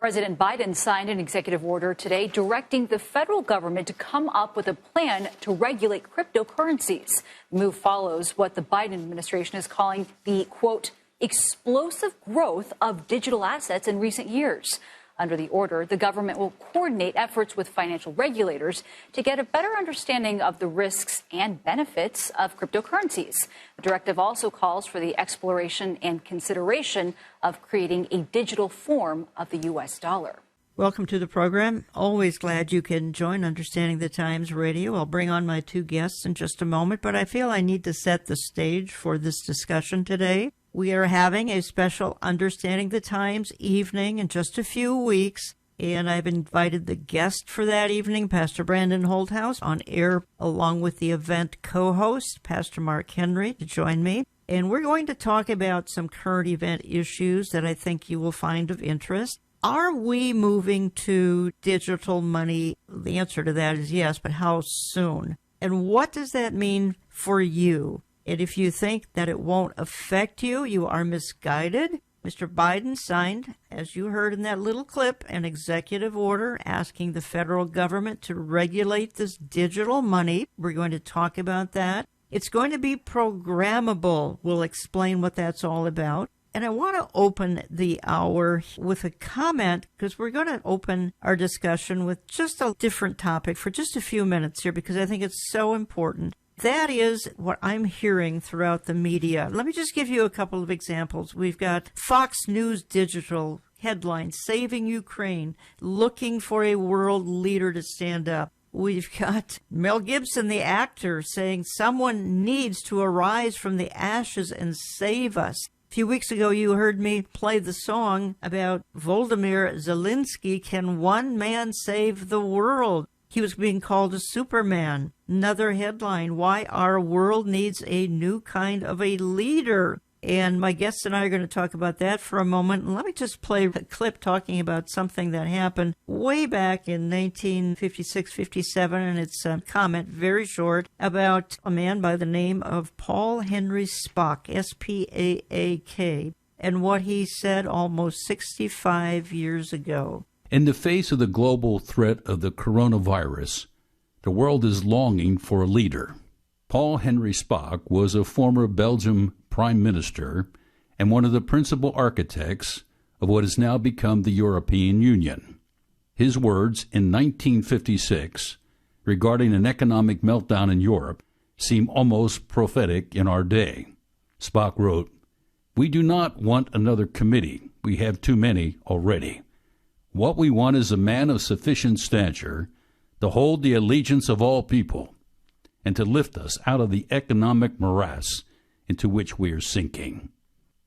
President Biden signed an executive order today directing the federal government to come up with a plan to regulate cryptocurrencies. The move follows what the Biden administration is calling the, quote, explosive growth of digital assets in recent years. Under the order, the government will coordinate efforts with financial regulators to get a better understanding of the risks and benefits of cryptocurrencies. The directive also calls for the exploration and consideration of creating a digital form of the U.S. dollar. Welcome to the program. Always glad you can join Understanding the Times Radio. I'll bring on my two guests in just a moment, but I feel I need to set the stage for this discussion today. We are having a special Understanding the Times evening in just a few weeks, and I've invited the guest for that evening, Pastor Brandon Holthaus, on air along with the event co-host, Pastor Mark Henry, to join me. And we're going to talk about some current event issues that I think you will find of interest. Are we moving to digital money? The answer to that is yes, but how soon? And what does that mean for you? And if you think that it won't affect you, you are misguided. Mr. Biden signed, as you heard in that little clip, an executive order asking the federal government to regulate this digital money. We're going to talk about that. It's going to be programmable. We'll explain what that's all about. And I want to open the hour with a comment because we're going to open our discussion with just a different topic for just a few minutes here because I think it's so important. That is what I'm hearing throughout the media. Let me just give you a couple of examples. We've got Fox News Digital headline, Saving Ukraine, looking for a world leader to stand up. We've got Mel Gibson, the actor, saying someone needs to arise from the ashes and save us. A few weeks ago, you heard me play the song about Volodymyr Zelensky, Can One Man Save the World? He was being called a Superman. Another headline, Why Our World Needs a New Kind of a Leader. And my guests and I are going to talk about that for a moment. And let me just play a clip talking about something that happened way back in 1956-57. And it's a comment, very short, about a man by the name of Paul Henry Spaak, S-P-A-A-K, and what he said almost 65 years ago. In the face of the global threat of the coronavirus, the world is longing for a leader. Paul Henry Spaak was a former Belgian prime minister and one of the principal architects of what has now become the European Union. His words in 1956 regarding an economic meltdown in Europe seem almost prophetic in our day. Spaak wrote, "We do not want another committee. We have too many already. What we want is a man of sufficient stature to hold the allegiance of all people and to lift us out of the economic morass into which we are sinking.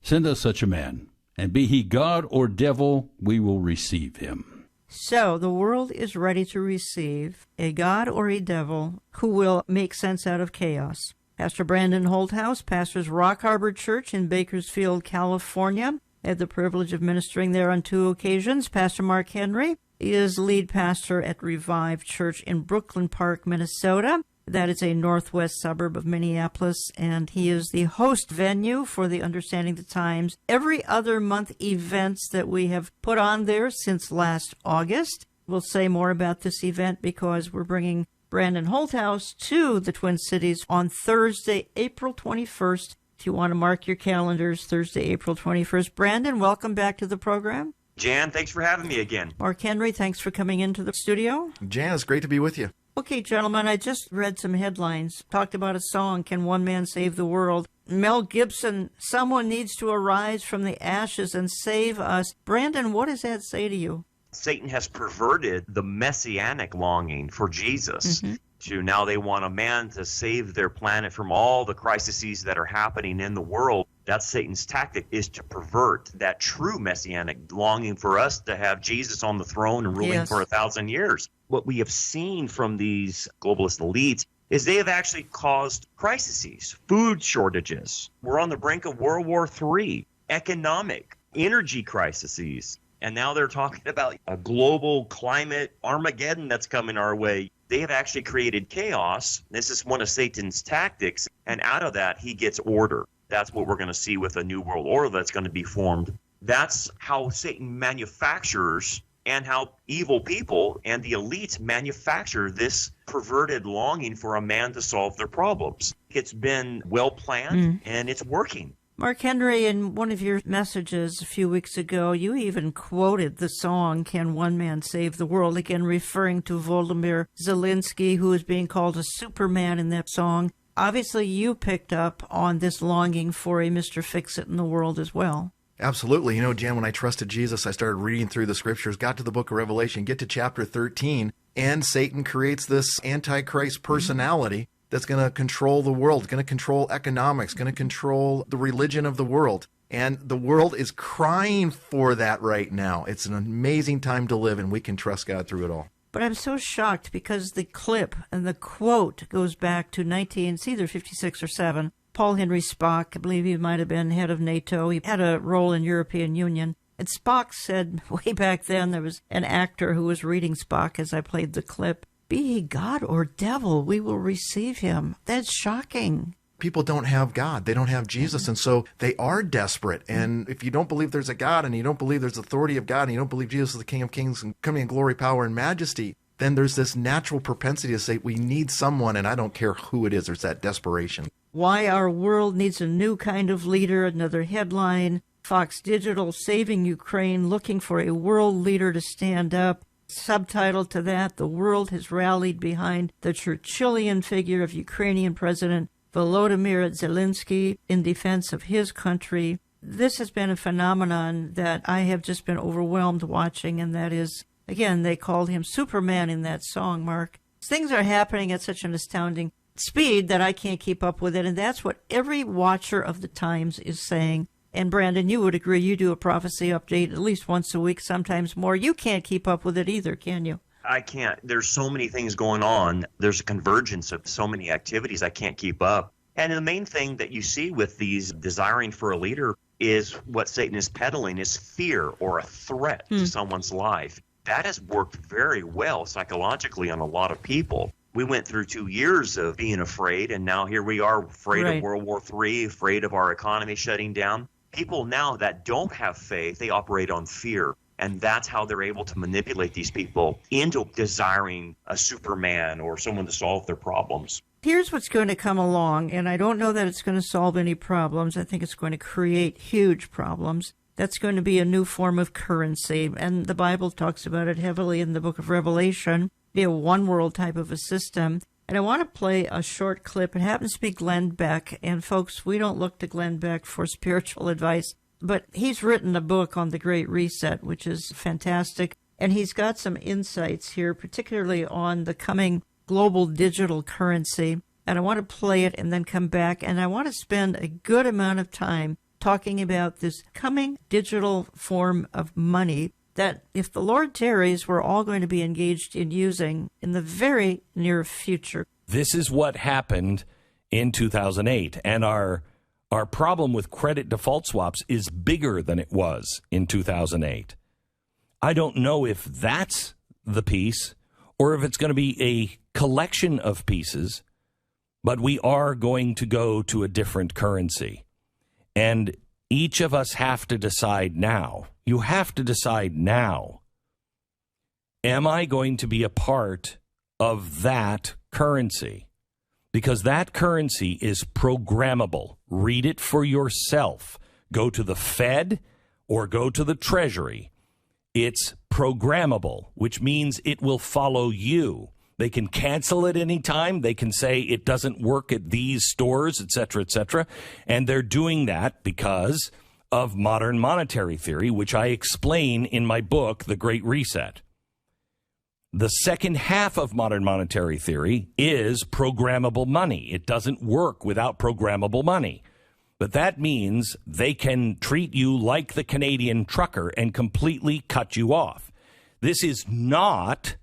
Send us such a man, and be he God or devil, we will receive him." So the world is ready to receive a God or a devil who will make sense out of chaos. Pastor Brandon Holthaus pastors Rock Harbor Church in Bakersfield, California. I had the privilege of ministering there on 2 occasions. Pastor Mark Henry is lead pastor at Revive Church in Brooklyn Park, Minnesota. That is a northwest suburb of Minneapolis, and he is the host venue for the Understanding the Times every other month events that we have put on there since last August. We'll say more about this event because we're bringing Brandon Holthaus to the Twin Cities on Thursday, April 21st. If you want to mark your calendars, Thursday, April 21st. Brandon, welcome back to the program. Jan, thanks for having me again. Mark Henry, thanks for coming into the studio. Jan, it's great to be with you. Okay, gentlemen, I just read some headlines, talked about a song, Can One Man Save the World? Mel Gibson, someone needs to arise from the ashes and save us. Brandon, what does that say to you? Satan has perverted the messianic longing for Jesus. To now they want a man to save their planet from all the crises that are happening in the world. That's Satan's tactic, is to pervert that true messianic longing for us to have Jesus on the throne and ruling for 1,000 years. What we have seen from these globalist elites is they have actually caused crises, food shortages. We're on the brink of World War III, economic, energy crises. And now they're talking about a global climate Armageddon that's coming our way. They have actually created chaos. This is one of Satan's tactics. And out of that, he gets order. That's what we're going to see with a new world order that's going to be formed. That's how Satan manufactures and how evil people and the elites manufacture this perverted longing for a man to solve their problems. It's been well planned and it's working. Mark Henry, in one of your messages a few weeks ago, you even quoted the song, Can One Man Save the World? Again, referring to Volodymyr Zelensky, who is being called a Superman in that song. Obviously, you picked up on this longing for a Mr. Fix-It in the world as well. Absolutely. You know, Jan, when I trusted Jesus, I started reading through the scriptures, got to the book of Revelation, get to chapter 13, and Satan creates this Antichrist personality that's going to control the world, going to control economics, going to control the religion of the world. And the world is crying for that right now. It's an amazing time to live, and we can trust God through it all. But I'm so shocked because the clip and the quote goes back to it's either 56 or 7. Paul Henry Spaak, I believe he might have been head of NATO. He had a role in European Union. And Spaak said way back then, there was an actor who was reading Spaak as I played the clip, be he God or devil, we will receive him. That's shocking. People don't have God. They don't have Jesus. And so they are desperate. And if you don't believe there's a God and you don't believe there's authority of God and you don't believe Jesus is the King of Kings and coming in glory, power, and majesty, then there's this natural propensity to say, we need someone, and I don't care who it is. There's that desperation. Why our world needs a new kind of leader, another headline. Fox Digital saving Ukraine, looking for a world leader to stand up. Subtitle to that, the world has rallied behind the Churchillian figure of Ukrainian President Volodymyr Zelensky in defense of his country. This has been a phenomenon that I have just been overwhelmed watching, and that is, again, they called him Superman in that song, Mark. Things are happening at such an astounding speed that I can't keep up with it, and that's what every watcher of the Times is saying. And Brandon, you would agree, you do a prophecy update at least once a week, sometimes more. You can't keep up with it either, can you? I can't. There's so many things going on. There's a convergence of so many activities I can't keep up. And the main thing that you see with these desiring for a leader is what Satan is peddling is fear or a threat to someone's life. That has worked very well psychologically on a lot of people. We went through 2 years of being afraid, and now here we are afraid of World War III, afraid of our economy shutting down. People now that don't have faith, they operate on fear. And that's how they're able to manipulate these people into desiring a Superman or someone to solve their problems. Here's what's going to come along, and I don't know that it's going to solve any problems. I think it's going to create huge problems. That's going to be a new form of currency, and the Bible talks about it heavily in the book of Revelation, be a one-world type of a system. And I want to play a short clip. It happens to be Glenn Beck. And folks, we don't look to Glenn Beck for spiritual advice, but he's written a book on the Great Reset, which is fantastic. And he's got some insights here, particularly on the coming global digital currency. And I want to play it and then come back. And I want to spend a good amount of time talking about this coming digital form of money that, if the Lord tarries, we're all going to be engaged in using in the very near future. This is what happened in 2008, and our problem with credit default swaps is bigger than it was in 2008. I don't know if that's the piece or if it's going to be a collection of pieces, but we are going to go to a different currency. And each of us have to decide now. You have to decide now. Am I going to be a part of that currency? Because that currency is programmable. Read it for yourself. Go to the Fed or go to the Treasury. It's programmable, which means it will follow you. They can cancel it anytime. They can say it doesn't work at these stores, et cetera, and they're doing that because of modern monetary theory, which I explain in my book, The Great Reset. The second half of modern monetary theory is programmable money. It doesn't work without programmable money. But that means they can treat you like the Canadian trucker and completely cut you off. This is not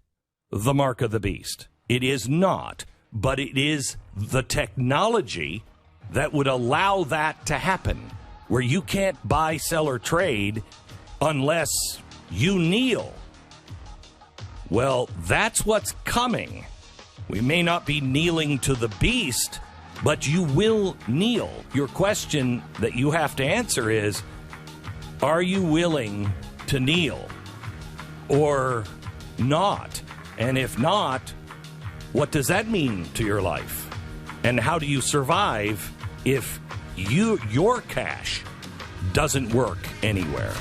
the mark of the beast. It is not, but it is the technology that would allow that to happen, where you can't buy, sell, or trade unless you kneel. Well, that's what's coming. We may not be kneeling to the beast, but you will kneel. Your question that you have to answer is, are you willing to kneel? or not? And if not, what does that mean to your life? And how do you survive if your cash doesn't work anywhere?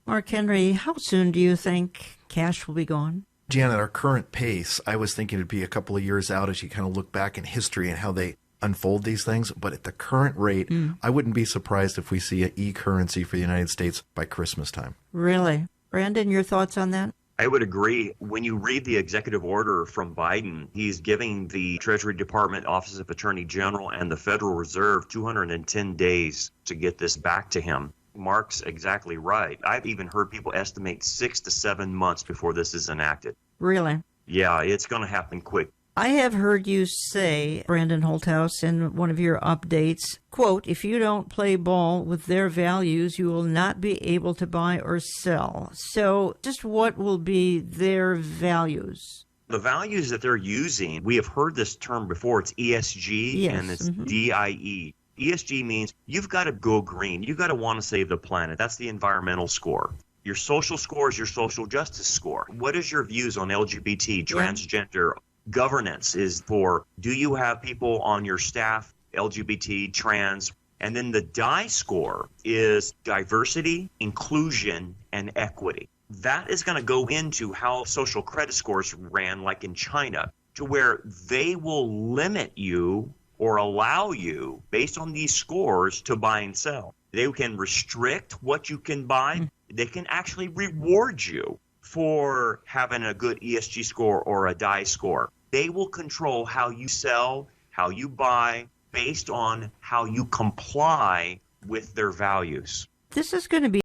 Mark Henry, how soon do you think cash will be gone? Jan, at our current pace, I was thinking it'd be a couple of years out as you kind of look back in history and how they unfold these things. But at the current rate, I wouldn't be surprised if we see an e-currency for the United States by Christmas time. Really? Brandon, your thoughts on that? I would agree. When you read the executive order from Biden, he's giving the Treasury Department, Office of Attorney General, and the Federal Reserve 210 days to get this back to him. Mark's exactly right. I've even heard people estimate 6 to 7 months before this is enacted. Really? Yeah, it's going to happen quick. I have heard you say, Brandon Holthouse, in one of your updates, quote, if you don't play ball with their values, you will not be able to buy or sell. So just what will be their values? The values that they're using, we have heard this term before. It's ESG, yes. And it's DIE. ESG means you've got to go green. You've got to want to save the planet. That's the environmental score. Your social score is your social justice score. What is your views on LGBT, transgender? Governance is for, do you have people on your staff, LGBT, trans? And then the DIE score is diversity, inclusion, and equity. That is going to go into how social credit scores ran, like in China, to where they will limit you or allow you, based on these scores, to buy and sell. They can restrict what you can buy. They can actually reward you for having a good ESG score or a DIE score. They will control how you sell, how you buy, based on how you comply with their values. This is going to be